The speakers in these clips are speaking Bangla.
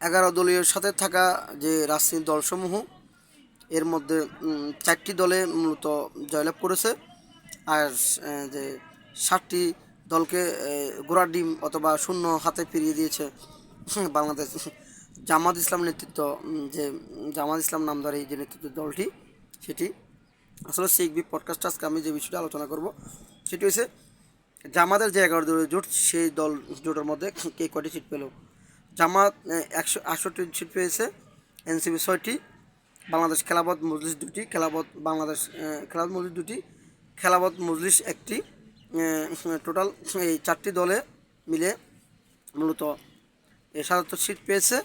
11 দলীয় সাথে থাকা যে রাজনৈতিক দলসমূহ এর মধ্যে 4টি দলে মূলত জয়লাভ করেছে। আর যে 7টি দলকে ঘোড়ার ডিম অথবা শূন্য হাতে ফিরিয়ে দিয়েছে বাংলাদেশ জামাত ইসলাম নেতৃত্ব, যে জামাত ইসলাম নামধারী যে নেতৃত্ব দলটি, সেটি আসলে সিএকবি পডকাস্ট আজকে আমি যে বিষয়টা আলোচনা করব সেটি হচ্ছে জামাতের যে 11 দলীয় জোট, সেই দল জোটের মধ্যে কে কয়টি সিট পেল। জামাত 168 সিট পেয়েছে, এনসিপি 6টি, বাংলাদেশ খেলাফত মজলিস 2টি, খেলাফত মজলিস 2টি, খেলাফত মজলিস 1টি, টোটাল এই 4টি দলে মিলে মূলত 77 সিট পেয়েছে।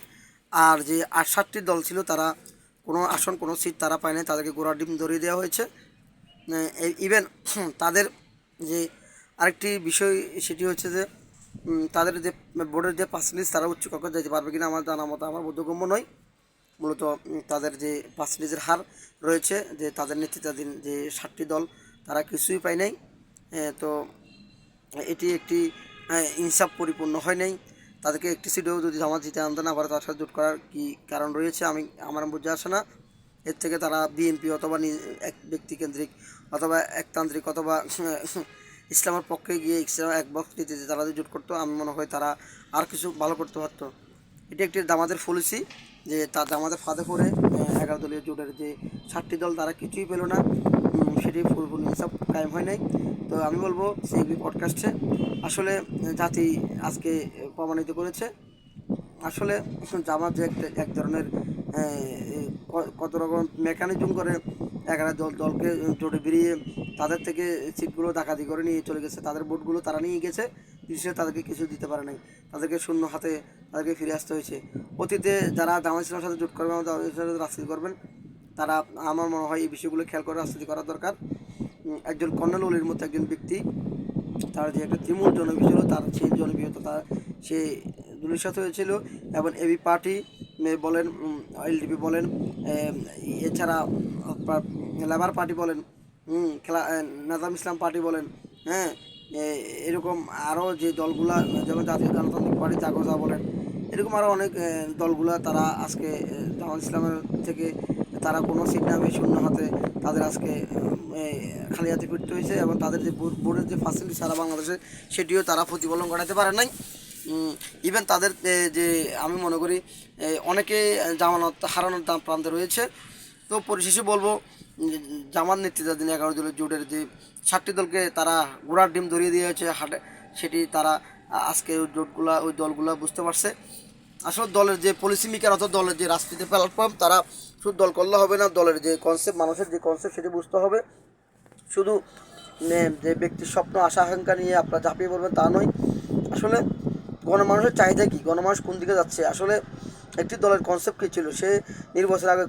আর যে 7টি দল ছিল তারা কোনো আসন কোনো সিট তারা পায়নি, তাদেরকে গোড়ার ডিম ধরিয়ে দেওয়া হয়েছে। ইভেন তাদের যে আরেকটি বিষয় সেটি হচ্ছে যে তাদের যে বোর্ডের যে পার্সেন্টেজ তারা উচ্চ কক্ষে যেতে পারবে কিনা আমার জানা মতো আমার বোধগম্য নয়। মূলত তাদের যে পার্সেন্টেজের হার রয়েছে, যে তাদের নেতৃত্বাধীন যে 7টি দল তারা কিছুই পায় নাই। তো এটি একটি ইনসাফ পরিপূর্ণ হয় নাই। তাদেরকে একটি সিটেও যদি জামাত জিতে আনতে না পারে তার সাথে জোট করার কী কারণ রয়েছে আমার বুঝে আসে না। এর থেকে তারা বিএনপি অথবা এক ব্যক্তিকেন্দ্রিক অথবা একতান্ত্রিক অথবা ইসলামের পক্ষে গিয়ে ইসলাম এক বক্স নীতিতে তারা যদি জোট করতো, আমি মনে হয় তারা আর কিছু ভালো করতে পারতো। এটি একটি জামাতের পলিসি যে তার জামাতের ফাঁদে পড়ে 11 দলীয় জোটের যে 7টি দল তারা কিছুই পেল না, সেটি পরিপূর্ণ ইনসাফ কায়েম হয় নাই। তো আমি বলবো সিএবি পডকাস্টে আসলে জাতি আজকে প্রমাণিত করেছে আসলে জামাত যে এক ধরনের কত রকম মেকানিজম করে 11 দলকে জোটে বেরিয়ে তাদের থেকে সিটগুলো ডাকাতি করে নিয়ে চলে গেছে, তাদের ভোটগুলো তারা নিয়ে গেছে, বিশেষ তাদেরকে কিছু দিতে পারে নাই, তাদেরকে শূন্য হাতে তাদেরকে ফিরে আসতে হয়েছে। অতীতে যারা জামাত ইসলামের সাথে জোট করবেন, রাজনীতি করবেন, তারা আমার মনে হয় এই বিষয়গুলো খেয়াল করে রাজনীতি করা দরকার। একজন কর্নেল অলির মতো একজন ব্যক্তি, তার যে একটা তৃণমূল জনপ্রিয় ছিল, তার সেই জনপ্রিয়তা সে দলের সাথে হয়েছিল। এবং এবি পার্টি বলেন, এলডিপি বলেন, এছাড়া আপনার লেবার পার্টি বলেন, নাজাম ইসলাম পার্টি বলেন, হ্যাঁ, এরকম আরও যে দলগুলা, যেমন জাতীয় গণতান্ত্রিক পার্টি জাগোজা বলেন, এরকম আরও অনেক দলগুলা তারা আজকে জামাত ইসলামের থেকে তারা কোনো সিট না পেয়ে শূন্য হাতে তাদের আজকে খালি হাতে ফিরতে হয়েছে। এবং তাদের যে বোর্ডের যে ফ্যাসিলিটি সারা বাংলাদেশে সেটিও তারা প্রতিফলন ঘটাতে পারে নাই। ইভেন তাদের যে আমি মনে করি অনেকে জামানত হারানোর প্রান্তে রয়েছে। তো পরিশেষে বলবো জামাত নেতৃত্বাধীন 11 দলের জোটের যে 7টি দলকে তারা ঘোড়ার ডিম ধরিয়ে দিয়েছে হাটে, সেটি তারা আজকে ওই দলগুলা বুঝতে পারছে। আসলে দলের যে পলিসি মেকার অর্থাৎ দলের যে রাজনীতি প্ল্যাটফর্ম, তারা শুধু দল করলে হবে না, দলের যে কনসেপ্ট, মানুষের যে কনসেপ্ট সেটি বুঝতে হবে। শুধু যে ব্যক্তির স্বপ্ন আশা আকাঙ্ক্ষা নিয়ে আপনারা ঝাঁপিয়ে পড়বেন তা নয়। আসলে গণমানুষের চাহিদা কী, গণমানুষ কোন দিকে যাচ্ছে, আসলে একটি দলের কনসেপ্ট কী ছিল, সে নির্বাচনের আগে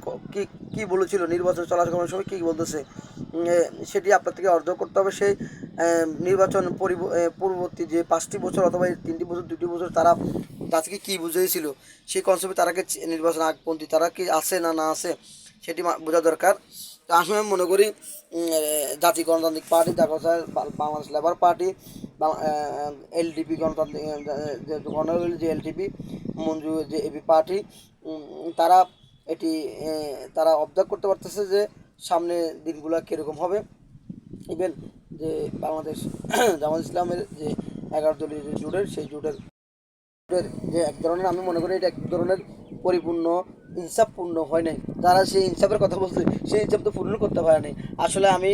কী বলেছিল, নির্বাচন চলাকালীন সময় কী বলতেছে, সেটি আপনার থেকে অর্জন করতে হবে। সেই নির্বাচন পূর্ববর্তী যে 5টি বছর অথবা 3টি বছর 2টি বছর তারা জাতিকে কী বুঝিয়েছিল, সেই কনসেপ্টে তারা কি নির্বাচন আগপন্থী তারা কি আছে না আছে সেটি বোঝা দরকার। তো আমি মনে করি জাতীয় গণতান্ত্রিক party, Bangladesh labour party, LDP গণতান্ত্রিক গণতান্ত্রিক যে এলডিপি মঞ্জু যে এবি পার্টি, তারা এটি তারা অবজার্ভ করতে পারতেছে যে সামনে দিনগুলো কীরকম হবে। ইভেন যে বাংলাদেশ জামাত ইসলামের যে 11 দলীয় যে জোটের, সেই জোটের যে এক ধরনের আমি মনে করি এটা এক ধরনের পরিপূর্ণ ইনসাফপূর্ণ হয় নাই। যারা সেই ইনসাফের কথা বলছে সেই ইনসাফ তো পূর্ণ করতে পারেনি। আসলে আমি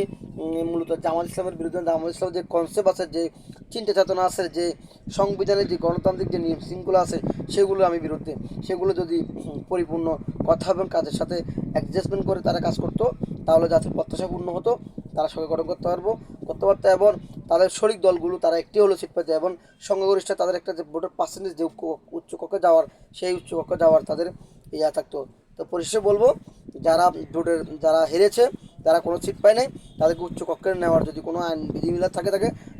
মূলত জামাত ইসলামের বিরুদ্ধে, জামাত ইসলামের যে কনসেপ্ট আছে, যে চিন্তা চেতনা আছে, যে সংবিধানের যে গণতান্ত্রিক যে নিয়ম শৃঙ্খলা আছে, সেগুলো আমি বিরুদ্ধে। সেগুলো যদি পরিপূর্ণ কথা এবং কাজের সাথে অ্যাডজাস্টমেন্ট করে তারা কাজ করতো, তাহলে জাতির প্রত্যাশা পূর্ণ হতো, তারা সরকার গঠন করতে পারতো। এবং তাদের শরিক দলগুলো তারা একটি হলো সিট পেতে, এবং সংখ্যাগরিষ্ঠ তাদের একটা যে ভোটের পার্সেন্টেজ যে উচ্চ কক্ষে যাওয়ার, সেই উচ্চ কক্ষে যাওয়ার তাদের ইয়া থাকতো। তো পরিশেষে বলবো যারা হেরেছে, যারা কোনো সিট পায় নাই, তাদেরকে উচ্চ কক্ষে নেওয়ার যদি কোনো আইন বিধিবিধান থাকে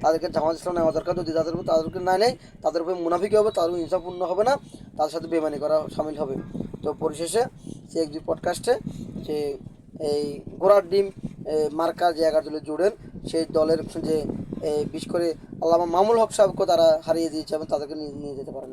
তাদেরকে জামাত ইসলাম নেওয়া দরকার। যদি তাদেরকে নেয় তাদের উপরে মুনাফিকি হবে, তাদের ইনসাফপূর্ণ হবে না, তাদের সাথে বেমানি করা সামিল হবে। তো পরিশেষে সিএকবি পডকাস্টে যে এই ঘোড়ার ডিম মার্কা যে 11 দলের জোড়েন, সেই দলের যে বিশেষ করে আল্লামা মামুল হক সাহেবকে তারা হারিয়ে দিয়েছে এবং তাদেরকে নিয়ে যেতে পারেন।